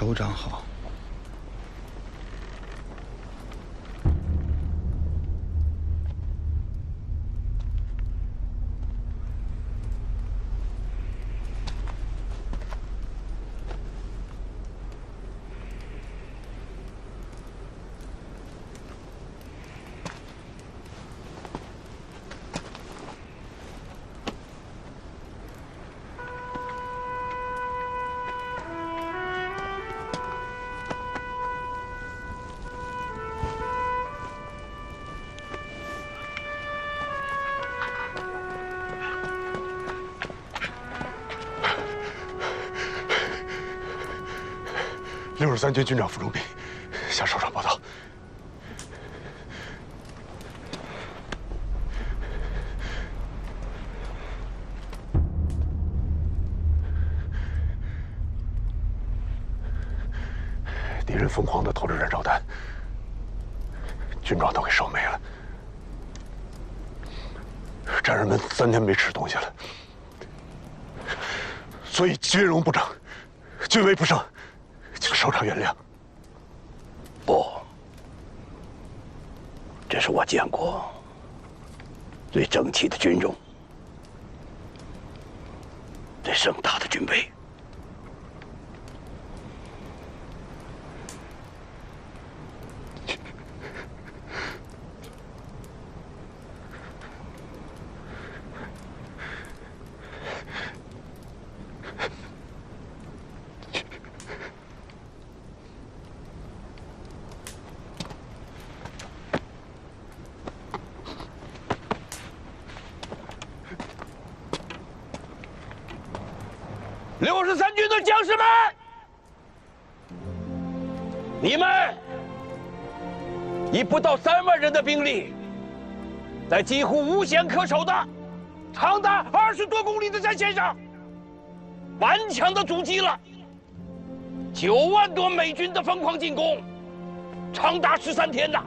首长好。63军军长傅忠弼向首长报道。敌人疯狂地投着燃烧弹，军装都给烧没了。战士们3天没吃东西了，所以军容不整，军威不盛。 请首长原谅。不，这是我见过最整齐的军容，最盛大的军威。63军的将士们，你们以不到3万人的兵力，在几乎无险可守的长达20多公里的战线上，顽强地阻击了9万多美军的疯狂进攻，长达13天呐！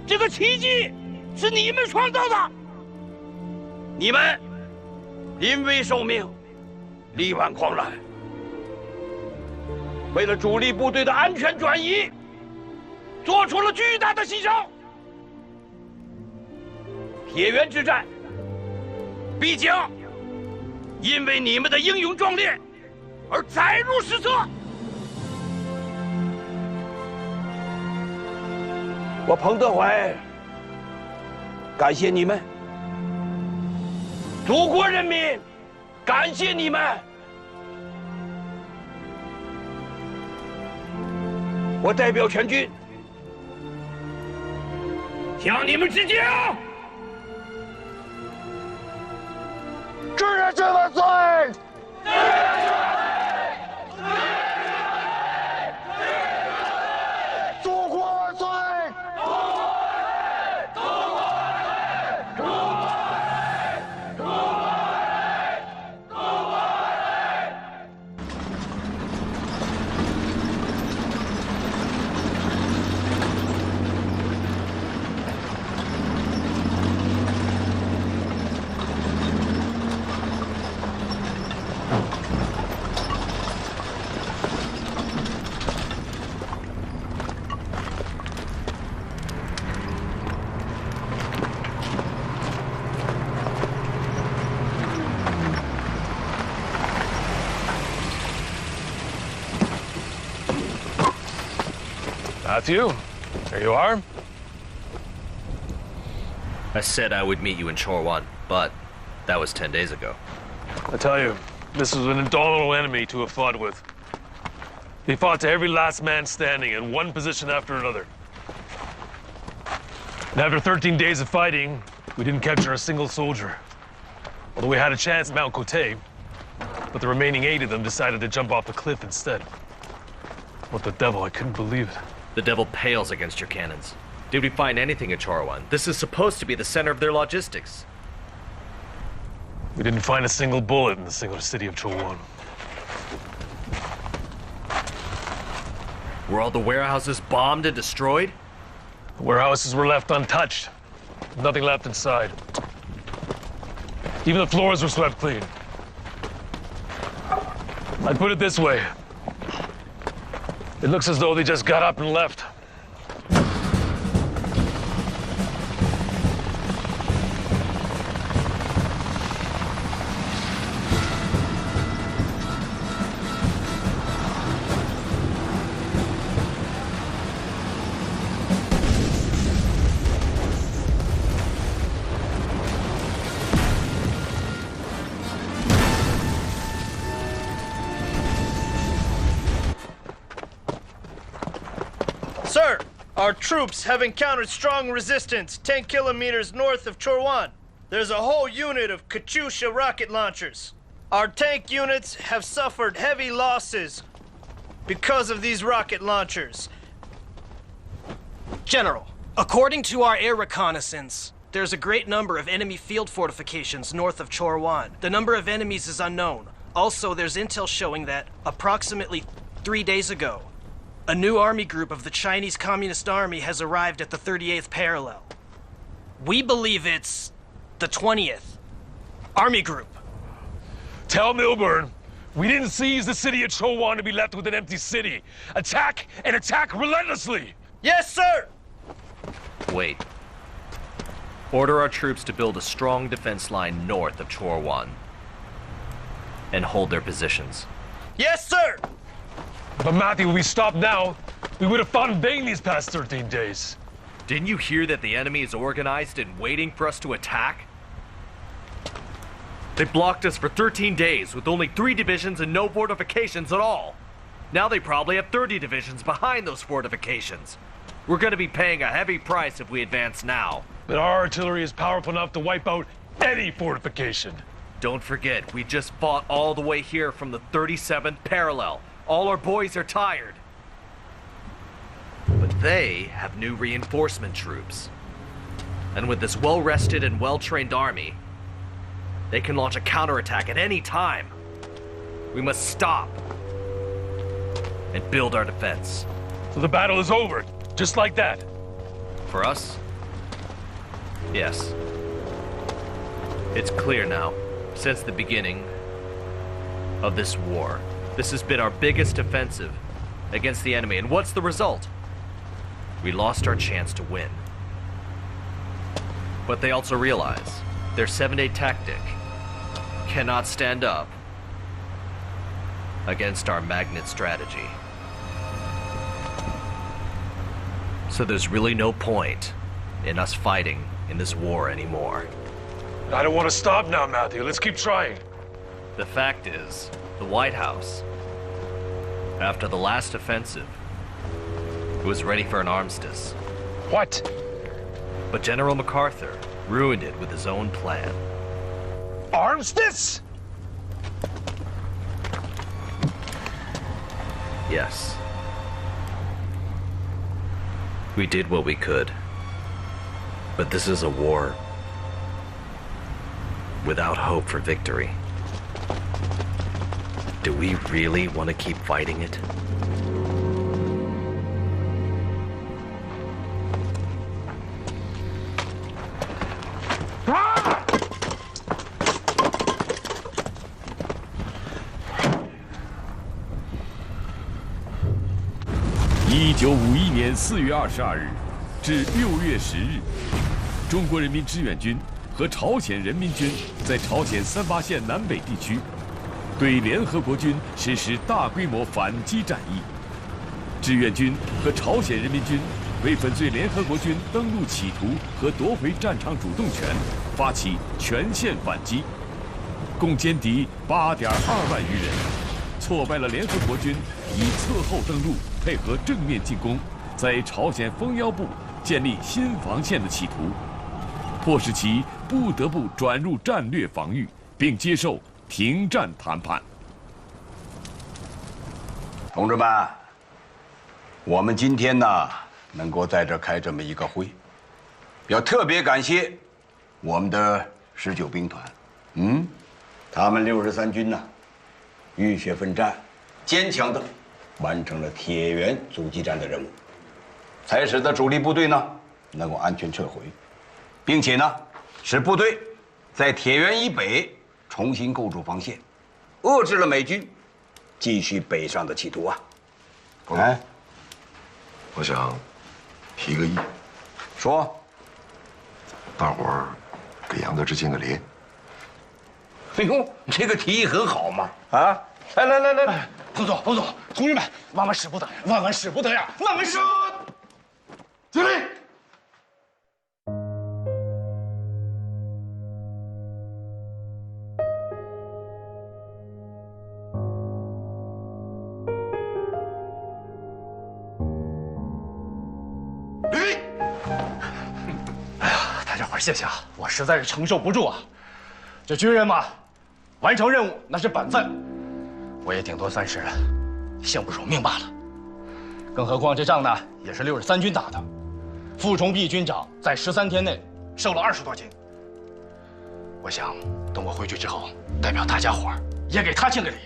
这个奇迹是你们创造的，你们临危受命。 力挽狂澜，为了主力部队的安全转移，做出了巨大的牺牲。铁原之战必将因为你们的英勇壮烈而载入史册。我彭德怀感谢你们，祖国人民。 感谢你们！我代表全军向你们致敬！志愿军万岁！志愿军万岁！祖国万岁！祖国万岁！祖国万岁！祖国万岁！祖国万岁！ Matthew, there you are. I said I would meet you in Chorwan, but that was 10 days ago. I tell you, this was an indomitable enemy to have fought with. He fought to every last man standing in one position after another. And after 13 days of fighting, we didn't capture a single soldier. Although we had a chance at Mount Cote, but the remaining 8 of them decided to jump off the cliff instead. What the devil, I couldn't believe it. The devil pales against your cannons. Did we find anything at Chorwan? This is supposed to be the center of their logistics. We didn't find a single bullet in the single city of Chorwan. Were all the warehouses bombed and destroyed? The warehouses were left untouched. Nothing left inside. Even the floors were swept clean. I'd put it this way. It looks as though they just got up and left. Sir, our troops have encountered strong resistance 10 kilometers north of Chorwan. There's a whole unit of Katyusha rocket launchers. Our tank units have suffered heavy losses because of these rocket launchers. General, according to our air reconnaissance, there's a great number of enemy field fortifications north of Chorwan. The number of enemies is unknown. Also, there's intel showing that approximately 3 days ago, a new army group of the Chinese Communist Army has arrived at the 38th parallel. We believe it's the 20th Army Group. Tell Milburn, we didn't seize the city of Chorwan to be left with an empty city. Attack and attack relentlessly! Yes, sir! Wait. Order our troops to build a strong defense line north of Chorwan and hold their positions. Yes, sir! But Matthew, if we stopped now, we would have fought in vain these past 13 days. Didn't you hear that the enemy is organized and waiting for us to attack? They blocked us for 13 days with only 3 divisions and no fortifications at all. Now they probably have 30 divisions behind those fortifications. We're going to be paying a heavy price if we advance now. But our artillery is powerful enough to wipe out any fortification. Don't forget, we just fought all the way here from the 37th parallel. All our boys are tired. But they have new reinforcement troops. And with this well-rested and well-trained army, they can launch a counterattack at any time. We must stop and build our defense. So the battle is over, just like that. For us? Yes. It's clear now, since the beginning of this war, this has been our biggest offensive against the enemy. And what's the result? We lost our chance to win. But they also realize their 7-day tactic cannot stand up against our magnet strategy. So there's really no point in us fighting in this war anymore. I don't want to stop now, Matthew. Let's keep trying. The fact is, the White House, after the last offensive, was ready for an armistice. What? But General MacArthur ruined it with his own plan. Armistice? Yes. We did what we could. But this is a war without hope for victory. Do we really want to keep fighting it?1951年4月22日至6月10日，中国人民志愿军和朝鲜人民军在朝鲜3·8线南北地区对联合国军实施大规模反击战役。志愿军和朝鲜人民军为粉碎联合国军登陆企图和夺回战场主动权，发起全线反击，共歼敌8.2万余人，挫败了联合国军以侧后登陆配合正面进攻，在朝鲜封腰部建立新防线的企图，迫使其不得不转入战略防御，并接受停战谈判。同志们，我们今天呢能够在这开这么一个会，要特别感谢我们的19兵团，他们63军呢浴血奋战，坚强的完成了铁原阻击战的任务，才使得主力部队呢能够安全撤回，并且呢使部队在铁原以北重新构筑防线，遏制了美军继续北上的企图啊！我想提个议，说，大伙儿给杨得志敬个礼。哎呦，这个提议很好嘛！啊，来，彭总，同志们，万万使不得，万万使不得呀！万万使！敬礼。礼。哎呀，大家伙谢谢啊，我实在是承受不住啊！这军人嘛，完成任务那是本分，我也顶多算是幸不辱命罢了。更何况这仗呢，也是63军打的，傅崇碧军长在13天内瘦了20多斤。我想等我回去之后，代表大家伙儿也给他敬个礼。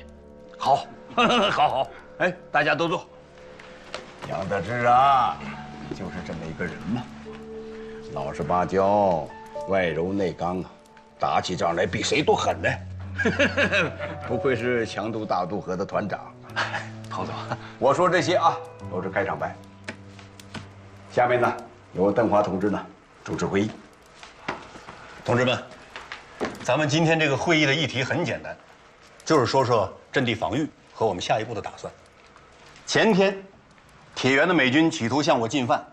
好，好，哎，大家都坐。杨得志啊，就是这么一个人嘛，老实巴交，外柔内刚啊，打起仗来比谁都狠呢。不愧是强渡大渡河的团长。彭总，我说这些啊，都是开场白。下面呢，由邓华同志呢主持会议。同志们，咱们今天这个会议的议题很简单，就是说说阵地防御和我们下一步的打算。前天，铁原的美军企图向我进犯，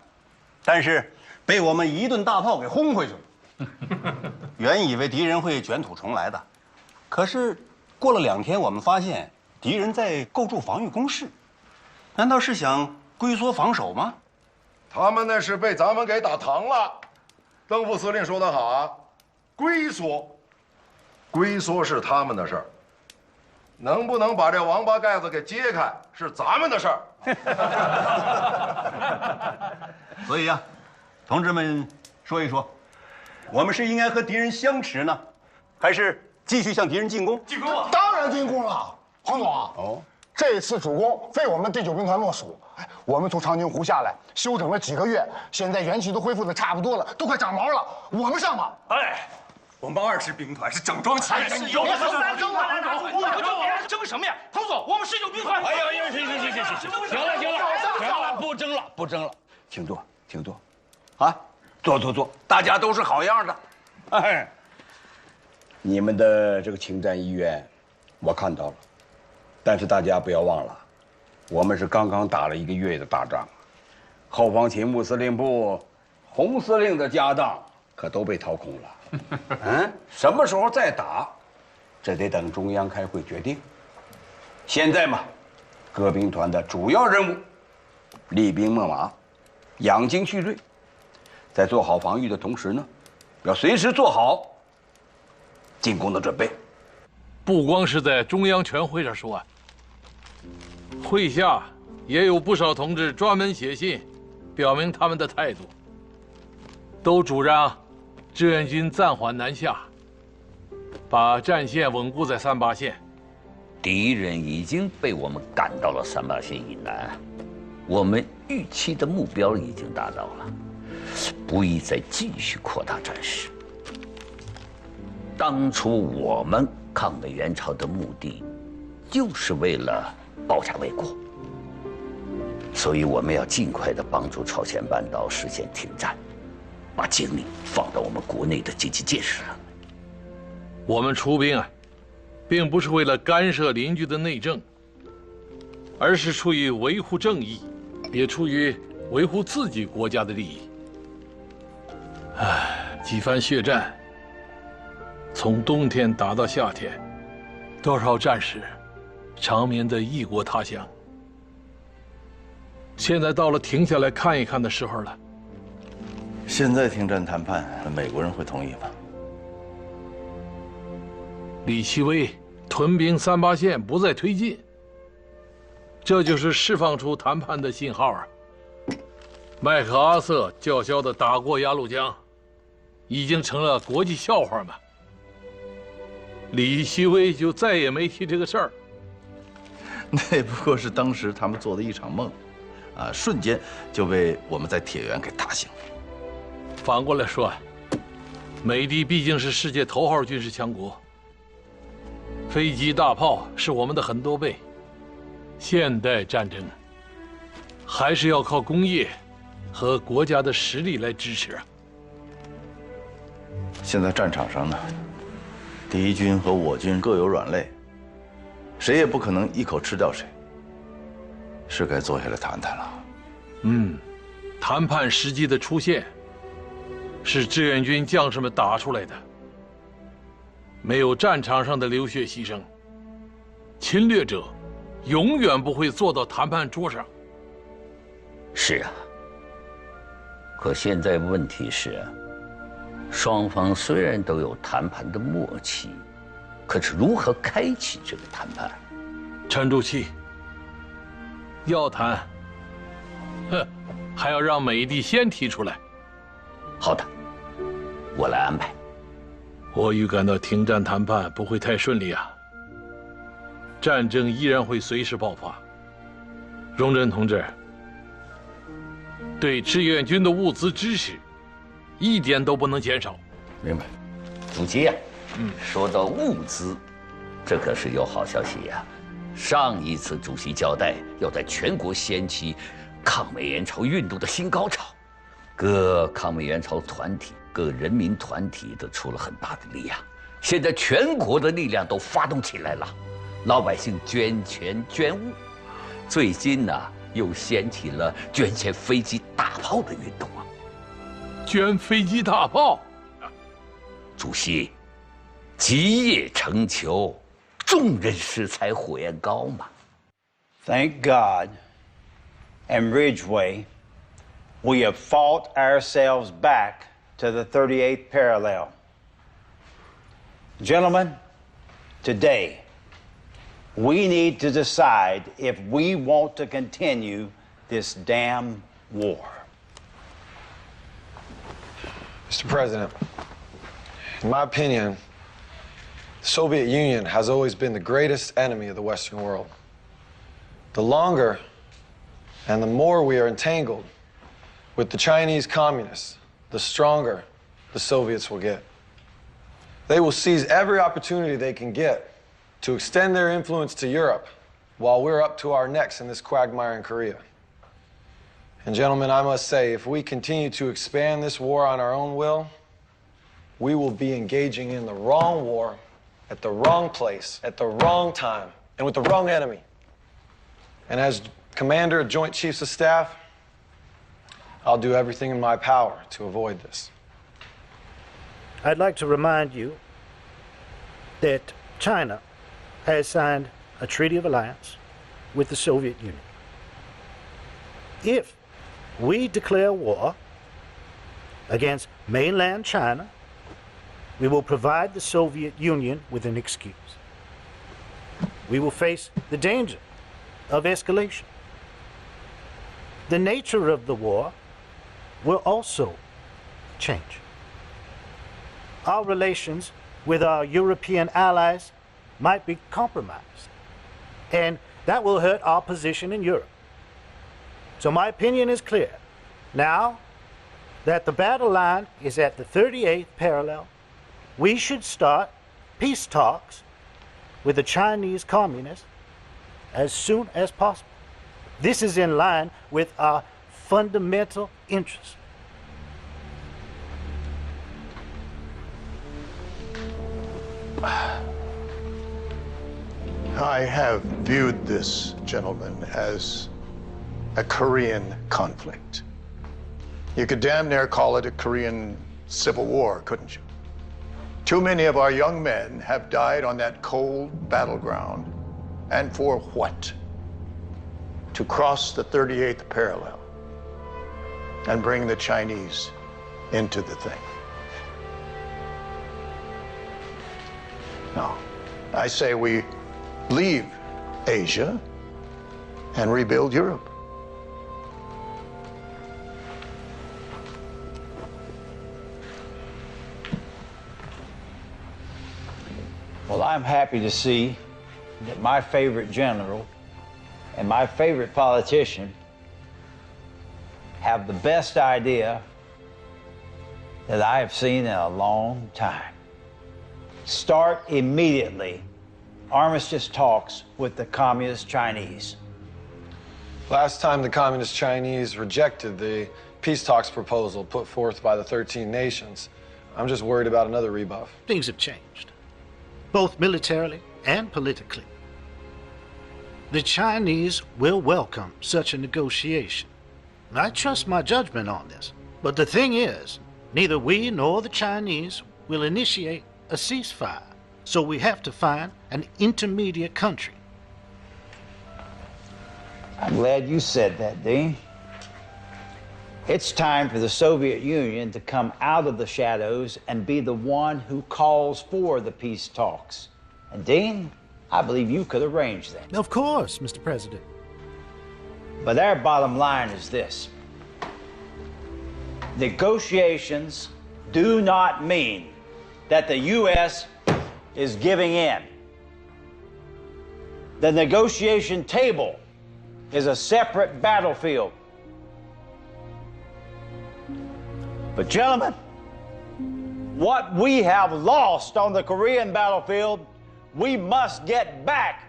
但是被我们一顿大炮给轰回去了。原以为敌人会卷土重来的，可是过了2天，我们发现敌人在构筑防御工事，难道是想龟缩防守吗？他们那是被咱们给打疼了。邓副司令说得好啊，龟缩是他们的事儿，能不能把这王八盖子给揭开是咱们的事儿。所以啊，同志们说一说，我们是应该和敌人相持呢，还是继续向敌人进攻？进攻啊！当然进攻了，彭总啊！哦，这次主攻非我们第9兵团莫属。我们从长津湖下来，休整了几个月，现在元气都恢复的差不多了，都快长毛了。我们上吧！哎，我们20兵团是整装齐备。有我们3兵团哪争什么呀？彭总，我们19兵团。哎呀，行，行了，不争了。请坐，啊，坐，大家都是好样的。哎，你们的这个请战意愿，我看到了，但是大家不要忘了，我们是刚刚打了1个月的大仗，后方勤务司令部、洪司令的家当可都被掏空了。什么时候再打，这得等中央开会决定。现在嘛，各兵团的主要任务，厉兵秣马，养精蓄锐，在做好防御的同时呢，要随时做好进攻的准备。不光是在中央全会上说，会下也有不少同志专门写信，表明他们的态度，都主张志愿军暂缓南下，把战线稳固在38线。敌人已经被我们赶到了38线以南，我们预期的目标已经达到了，不宜再继续扩大战事。当初我们抗美援朝的目的，就是为了保家卫国，所以我们要尽快的帮助朝鲜半岛实现停战，把精力放到我们国内的经济建设上。我们出兵并不是为了干涉邻居的内政，而是出于维护正义，也出于维护自己国家的利益。几番血战，从冬天打到夏天，多少战士长眠在异国他乡。现在到了停下来看一看的时候了。现在停战谈判，美国人会同意吗？李奇微屯兵38线不再推进，这就是释放出谈判的信号啊！麦克阿瑟叫嚣的打过鸭绿江，已经成了国际笑话嘛。李奇微就再也没提这个事儿。那不过是当时他们做的一场梦，瞬间就被我们在铁原给打醒。反过来说，美帝毕竟是世界头号军事强国，飞机大炮是我们的很多倍。现代战争还是要靠工业和国家的实力来支持啊。现在战场上呢，敌军和我军各有软肋，谁也不可能一口吃掉谁。是该坐下来谈谈了。谈判时机的出现，是志愿军将士们打出来的。没有战场上的流血牺牲，侵略者永远不会坐到谈判桌上。是啊，可现在问题是，双方虽然都有谈判的默契，可是如何开启这个谈判？沉住气，要谈，还要让美帝先提出来。好的，我来安排。我预感到停战谈判不会太顺利啊，战争依然会随时爆发。荣臻同志，对志愿军的物资支持，一点都不能减少。明白。主席呀，说到物资，这可是有好消息呀。上一次主席交代要在全国掀起抗美援朝运动的新高潮，各抗美援朝团体、各人民团体都出了很大的力量。现在全国的力量都发动起来了，老百姓捐钱捐物。最近呢，又掀起了捐献飞机、大炮的运动啊！捐飞机、大炮，主席，基业成裘，众人拾柴火焰高嘛。Thank God, in Ridgeway, we have fought ourselves back to the 38th parallel. Gentlemen, today, we need to decide if we want to continue this damn war. Mr. President, in my opinion, the Soviet Union has always been the greatest enemy of the Western world. The longer and the more we are entangled with the Chinese communists, the stronger the Soviets will get. They will seize every opportunity they can get to extend their influence to Europe while we're up to our necks in this quagmire in Korea. And gentlemen, I must say, if we continue to expand this war on our own will, we will be engaging in the wrong war, at the wrong place, at the wrong time, and with the wrong enemy. And as Commander of Joint Chiefs of Staff, I'll do everything in my power to avoid this. I'd like to remind you that China has signed a treaty of alliance with the Soviet Union. If we declare war against mainland China, we will provide the Soviet Union with an excuse. We will face the danger of escalation. The nature of the war will also change. Our relations with our European allies might be compromised, and that will hurt our position in Europe. So my opinion is clear. Now that the battle line is at the 38th parallel, we should start peace talks with the Chinese communists as soon as possible. This is in line with our fundamental interests. I have viewed this, gentlemen, as a Korean conflict. You could damn near call it a Korean civil war, couldn't you? Too many of our young men have died on that cold battleground. And for what? To cross the 38th parallel and bring the Chinese into the thing. No, I say we leave Asia and rebuild Europe. Well, I'm happy to see that my favorite general and my favorite politician have the best idea that I have seen in a long time. Start immediately armistice talks with the Communist Chinese. Last time the Communist Chinese rejected the peace talks proposal put forth by the 13 nations. I'm just worried about another rebuff. Things have changed, both militarily and politically. The Chinese will welcome such a negotiation. I trust my judgment on this. But the thing is, neither we nor the Chinese will initiate a ceasefire. So we have to find an intermediate country. I'm glad you said that, Dean. It's time for the Soviet Union to come out of the shadows and be the one who calls for the peace talks. And Dean, I believe you could arrange that. Of course, Mr. President. But our bottom line is this. Negotiations do not mean that the U.S. is giving in. The negotiation table is a separate battlefield. But gentlemen, what we have lost on the Korean battlefield, we must get back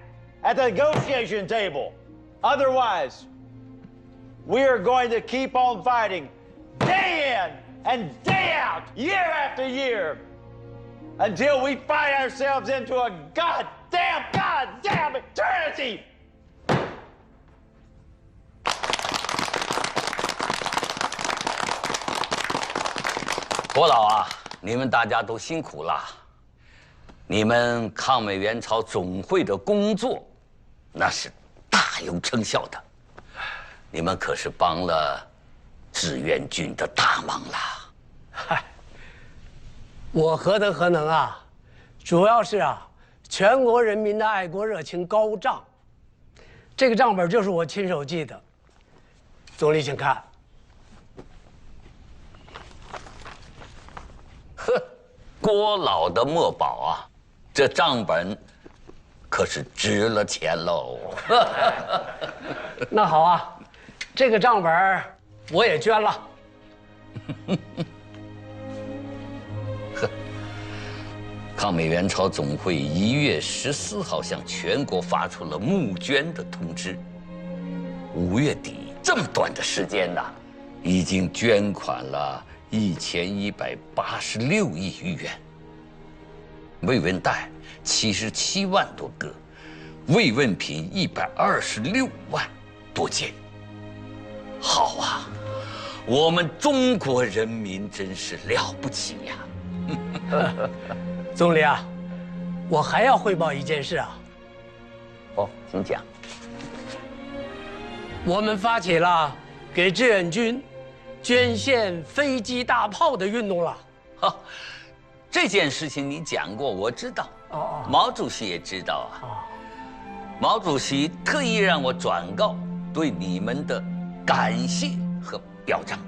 at the negotiation table. Otherwise, we are going to keep on fighting day in and day out, year after year, until we fight ourselves into a goddamn eternity. 国老啊，你们大家都辛苦了。你们抗美援朝总会的工作，那是大有成效的。你们可是帮了志愿军的大忙了。嗨，我何德何能啊？主要是全国人民的爱国热情高涨。这个账本就是我亲手记的。总理，请看。 呵，郭老的墨宝啊，这账本可是值了钱喽。那好啊，这个账本我也捐了。呵，抗美援朝总会1月14号向全国发出了募捐的通知。5月底这么短的时间呐，已经捐款了。 1186亿余元，慰问袋77万多个，慰问品126万多件。好啊，我们中国人民真是了不起呀！总理啊，我还要汇报一件事啊。哦，请讲。我们发起了给志愿军 捐献飞机大炮的运动了，这件事情你讲过，我知道。哦，毛主席也知道啊。毛主席特意让我转告对你们的感谢和表彰。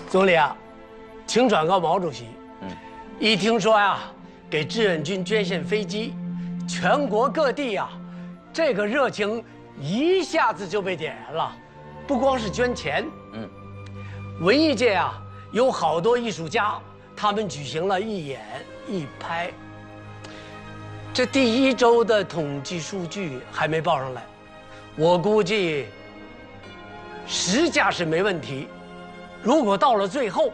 总理啊，请转告毛主席。一听说给志愿军捐献飞机。 全国各地这个热情一下子就被点燃了。不光是捐钱，文艺界有好多艺术家，他们举行了一演一拍。这第1周的统计数据还没报上来，我估计10架是没问题。如果到了最后，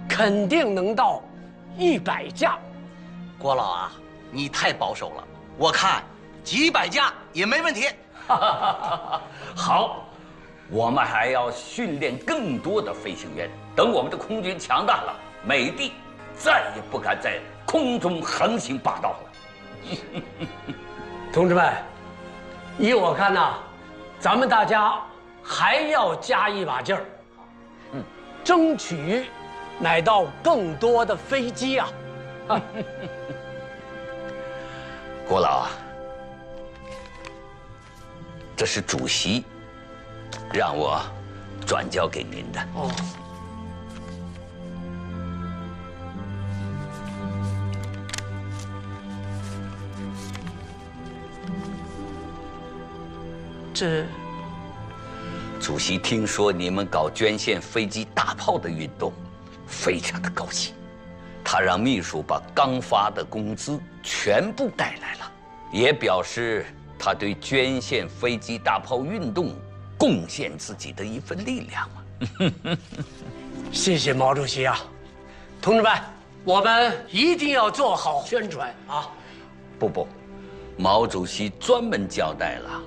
肯定能到100架。郭老啊！ 你太保守了，我看几百架也没问题。好，我们还要训练更多的飞行员。等我们的空军强大了，美帝再也不敢在空中横行霸道了。同志们，依我看咱们大家还要加一把劲儿，争取买到更多的飞机啊！郭老啊，这是主席让我转交给您的。哦。这，主席听说你们搞捐献飞机大炮的运动，非常的高兴，他让秘书把刚发的工资全部带来了，也表示他对捐献飞机大炮运动贡献自己的一份力量嘛。谢谢毛主席啊，同志们，我们一定要做好宣传啊！不，毛主席专门交代了，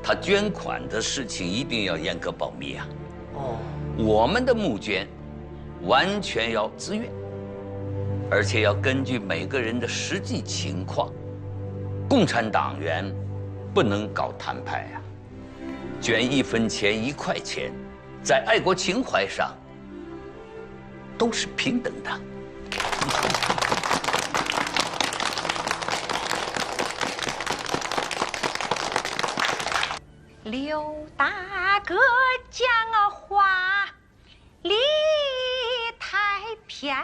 他捐款的事情一定要严格保密啊。哦，我们的募捐完全要自愿，而且要根据每个人的实际情况。共产党员不能搞摊派啊，捐1分钱1块钱，在爱国情怀上都是平等的。刘大哥讲话理太偏，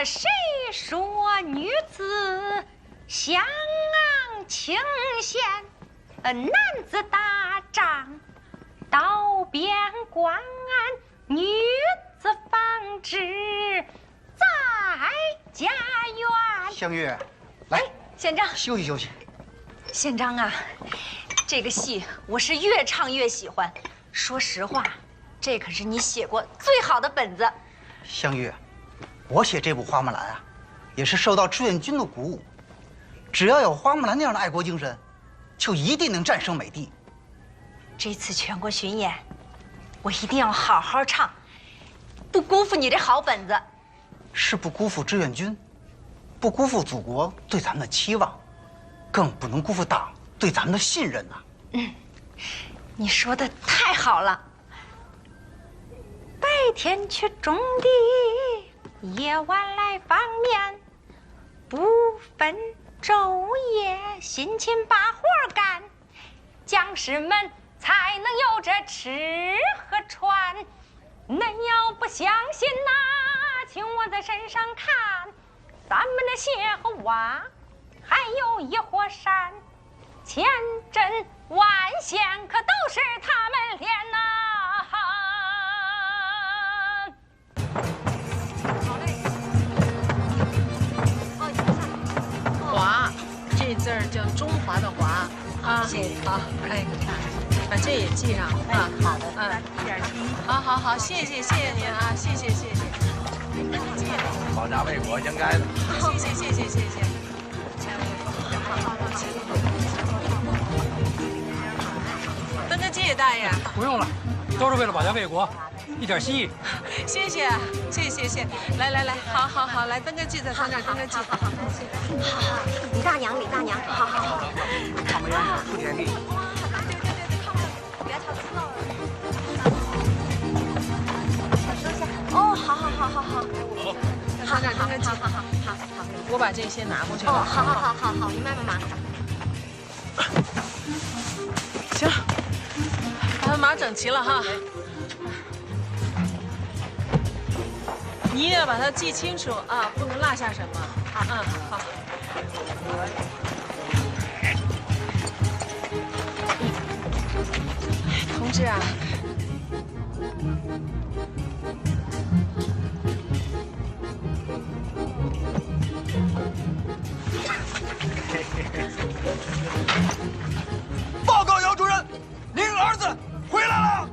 谁说女子相昂清闲？男子打仗到边关，女子纺织在家园。香月，来，县长休息休息。县长啊，这个戏我是越唱越喜欢。说实话，这可是你写过最好的本子。香月，我写这部《花木兰》啊，也是受到志愿军的鼓舞。只要有花木兰那样的爱国精神，就一定能战胜美帝。这次全国巡演，我一定要好好唱，不辜负你这好本子。是不辜负志愿军，不辜负祖国对咱们的期望，更不能辜负党对咱们的信任呐。你说的太好了。白天去种地，夜晚来放棉，不分昼夜，辛勤把活干，将士们才能有这吃和穿。恁要不相信呐，请我在山上看，咱们的谢和洼，还有一火山，千针万线可都是他们练呐。华，这字儿叫中华的华啊。谢谢。好，哎，把这也记上啊。好的，一点心。好，谢谢您啊，谢谢。保家卫国应该的。谢谢。好，分个记，大爷。不用了，都是为了保家卫国，一点心意。谢谢。来，好，来登个记，在咱这儿登个记。好，李大娘，好。他们要出田地。不要跳刺哦，好。在这儿登个记。好。我把这先拿过去了。哦，好，您慢慢拿。行，把它码整齐了哈。你也要把它记清楚啊，不能落下什么。好。同志啊，报告姚主任，您儿子回来了。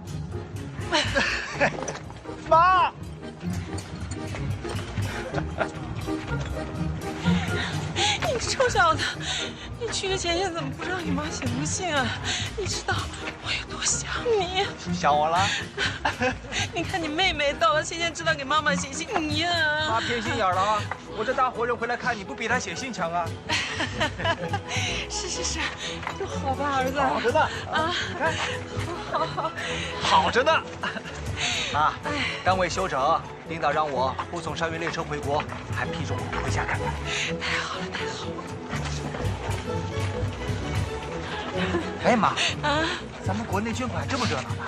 妈。你臭小子，你去个前线怎么不知道你妈写封信啊？你知道我有多想你？想我了？你看你妹妹到了前线知道给妈妈写信，你呀，妈偏心眼了啊！我这大活人回来看你不比她写信强啊？是，多好吧，儿子。好着呢啊！好，好着呢。妈，单位休整，领导让我护送伤员列车回国，还批准我回家看看。太好了。哎妈，咱们国内捐款这么热闹呢？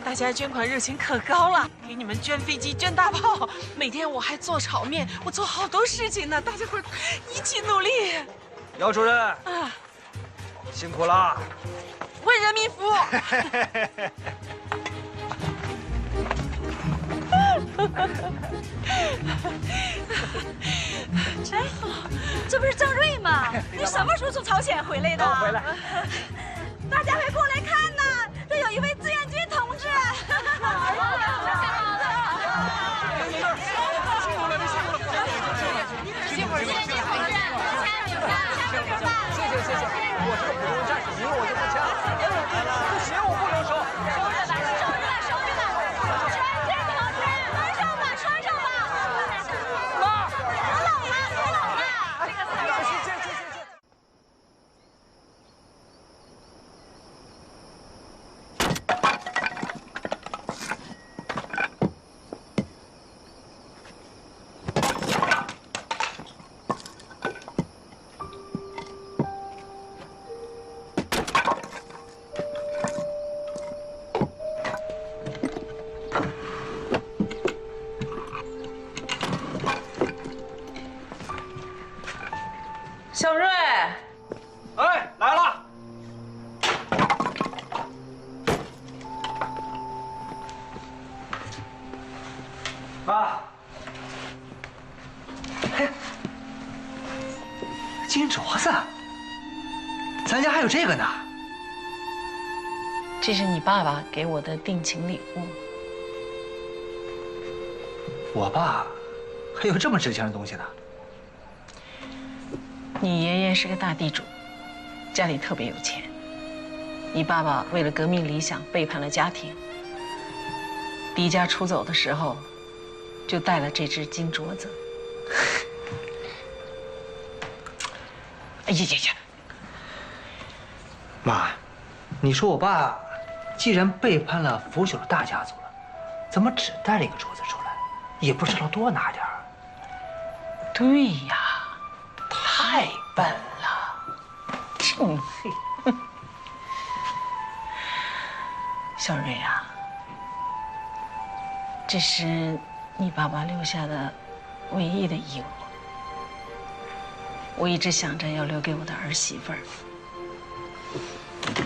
大家捐款热情可高了，给你们捐飞机、捐大炮，每天我还做炒面，我做好多事情呢，大家伙一起努力。姚主任，辛苦了，为人民服务。哎，这不是郑瑞吗？你什么时候从朝鲜回来的？刚回来。大家快过来看呐，这有一位志愿军同志。辛苦了，志愿军同志，签名吧，签名吧。谢谢，我是个普通战士，赢了我就不签了。不行，我不留手。收着吧，志愿军同志，穿上吧，穿上吧。妈，别冷了，别冷了。小瑞，哎，来了。妈，嘿，金镯子，咱家还有这个呢。这是你爸爸给我的定情礼物。我爸还有这么值钱的东西呢？你爷爷是个大地主，家里特别有钱。你爸爸为了革命理想背叛了家庭，离家出走的时候，就带了这只金镯子。哎呀！妈，你说我爸既然背叛了腐朽的大家族了，怎么只带了一个镯子出来，也不知道多拿点儿？对呀，太笨了，真嘿。小瑞啊，这是你爸爸留下的唯一的遗物，我一直想着要留给我的儿媳妇儿。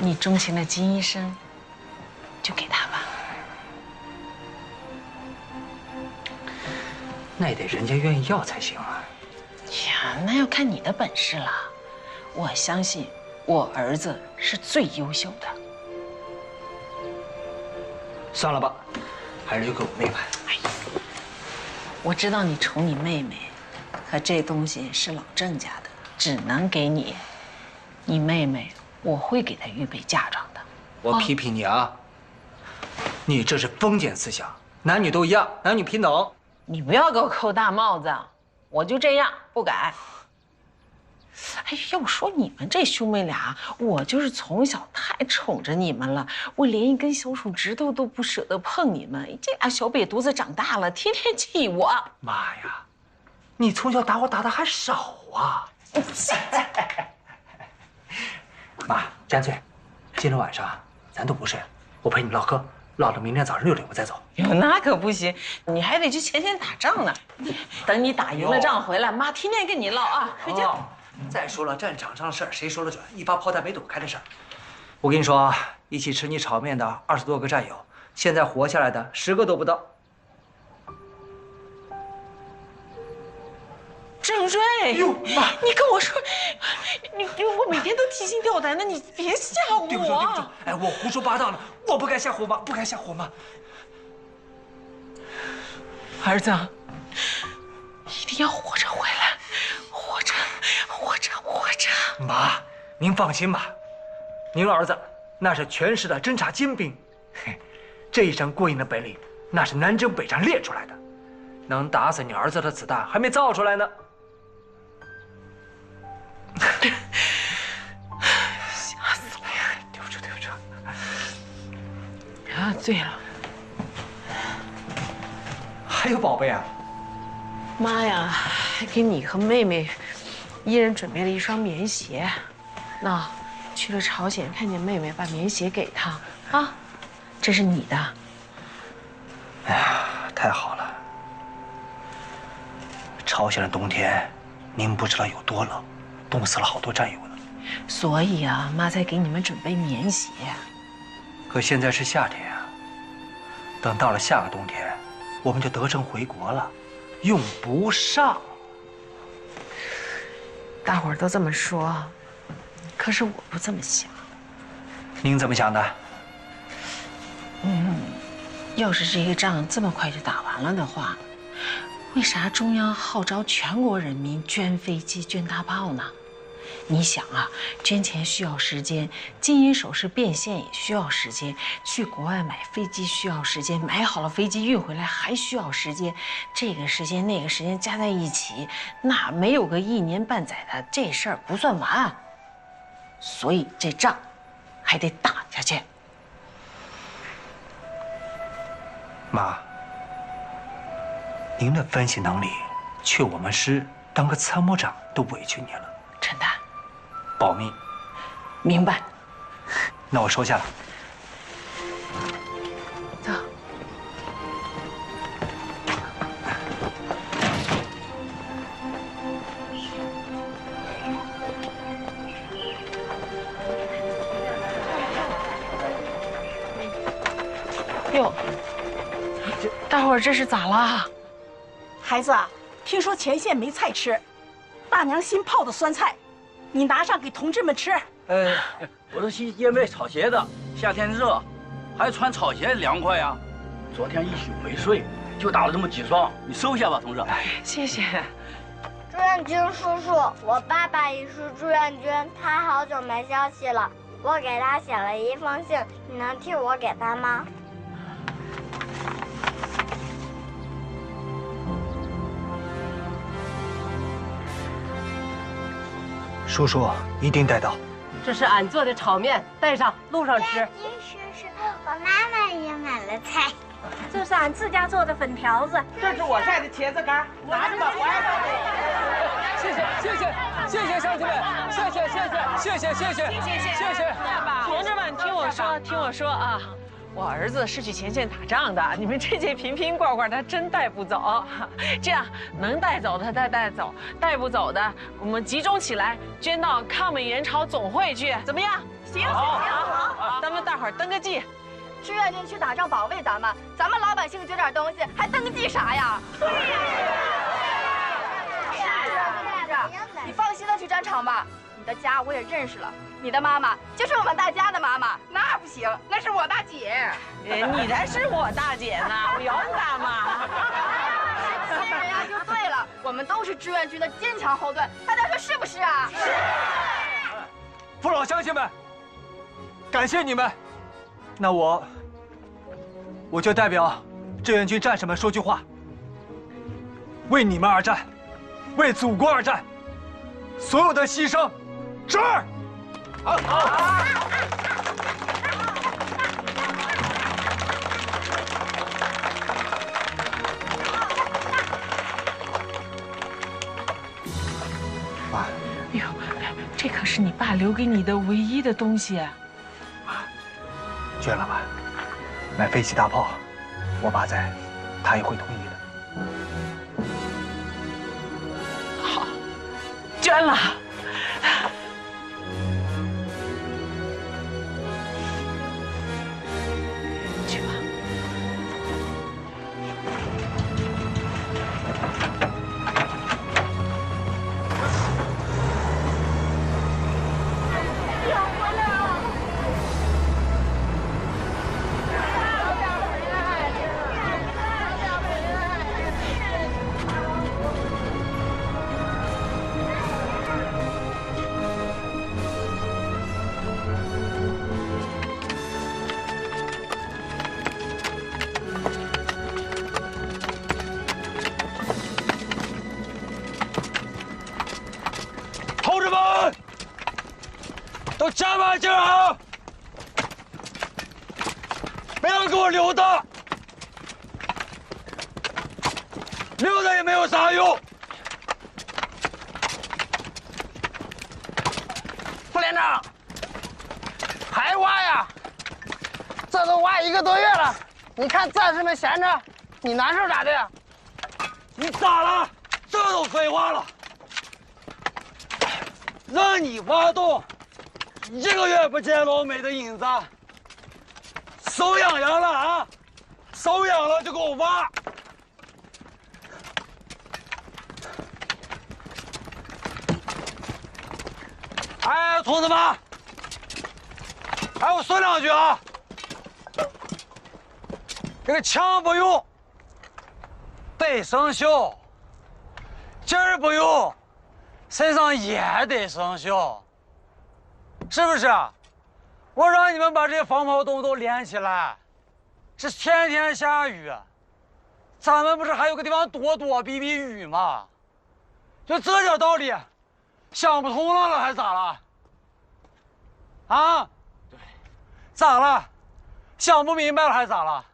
你钟情了金医生，就给他吧。那也得人家愿意要才行啊。呀，那要看你的本事了。我相信我儿子是最优秀的。算了吧，还是留给我妹吧。哎呀，我知道你宠你妹妹，可这东西是老郑家的，只能给你。你妹妹，我会给她预备嫁妆的。我批评你啊，你这是封建思想，男女都一样，男女平等。你不要给我扣大帽子，我就这样不改。哎，要说你们这兄妹俩，我就是从小太宠着你们了，我连一根小手指头都不舍得碰你们。这俩小瘪犊子长大了，天天气我。妈呀，你从小打我打的还少啊！妈，干脆今天晚上咱都不睡了，我陪你唠嗑，唠到明天早上6点我再走。哟，那可不行，你还得去前线打仗呢。等你打赢了仗回来，妈天天跟你唠啊。睡觉。再说了，战场上的事儿谁说了准？一发炮弹没躲开的事儿。我跟你说啊，一起吃你炒面的20多个战友，现在活下来的10个都不到。郑瑞，哟妈，你跟我说，我每天都提心吊胆的，你别吓我。对不住，对不住，哎，我胡说八道了，我不该吓唬妈，不该吓唬妈。儿子，一定要活着回来，活着。妈，您放心吧，您儿子那是全市的侦察精兵，这一身过硬的本领，那是南征北战练出来的，能打死你儿子的子弹还没造出来呢。吓死了呀！对不住。啊，醉了。还有宝贝啊！妈呀，还给你和妹妹一人准备了一双棉鞋。那去了朝鲜，看见妹妹，把棉鞋给她啊，这是你的。哎呀，太好了！朝鲜的冬天，您不知道有多冷，冻死了好多战友呢。所以啊，妈才给你们准备棉鞋。可现在是夏天啊，等到了下个冬天，我们就得胜回国了，用不上。大伙儿都这么说，可是我不这么想。您怎么想的？要是这个仗这么快就打完了的话，为啥中央号召全国人民捐飞机、捐大炮呢？你想啊，捐钱需要时间，金银首饰变现也需要时间，去国外买飞机需要时间，买好了飞机运回来还需要时间，这个时间那个时间加在一起，那没有个1年半载的，这事儿不算完。所以这仗还得打下去。妈，您的分析能力，去我们师当个参谋长都委屈你了。陈丹，保密。明白。那我收下了。走。哟，大伙儿这是咋了？孩子，听说前线没菜吃，大娘新泡的酸菜，你拿上给同志们吃。我是洗姐妹草鞋的，夏天热，还穿草鞋凉快呀。昨天一宿没睡，就打了这么几双，你收下吧，同志。谢谢。志愿军叔叔，我爸爸也是志愿军，他好久没消息了，我给他写了一封信，你能替我给他吗？叔叔一定带到。这是俺做的炒面，带上，路上吃。金叔叔，我妈妈也买了菜。这是俺自家做的粉条子，这是我晒的茄子干，拿着吧，我爱谢谢乡亲们，谢谢。同志们，听我说啊！我儿子是去前线打仗的，你们这些瓶瓶罐罐他真带不走。这样能带走的他带走，带不走的我们集中起来捐到抗美援朝总会去，怎么样？行，咱们大伙儿登个记。志愿军去打仗保卫咱们老百姓捐点东西还登记啥呀？对呀。你放心的去战场吧，你的家我也认识了。你的妈妈就是我们大家的妈妈，那不行，那是我大姐。你才是我大姐呢，我有大妈。亲人呀，就对了，我们都是志愿军的坚强后盾，大家说是不是啊？是。父老乡亲们，感谢你们，那我就代表志愿军战士们说句话：为你们而战，为祖国而战，所有的牺牲，这儿。好。妈，哎呦，这可是你爸留给你的唯一的东西。捐了吧，买飞机大炮，我爸在，他也会同意的。好，捐了。同志们，都站稳劲儿啊！没人给我溜达，溜达也没有啥用。副连长，还挖呀？这都挖1个多月了，你看战士们闲着，你难受咋的呀？你咋了？这都废话了。让你挖洞，1个月不见老美的影子，手痒痒了啊！手痒了就给我挖，哎，同志们，哎，我说两句啊。这个枪不用，得生锈；劲儿不用，身上也得生锈，是不是？我让你们把这些防炮洞都连起来，是天天下雨，咱们不是还有个地方躲躲避避雨吗？就这点道理，想不通了还是咋了？啊？对，咋了？想不明白了还是咋了？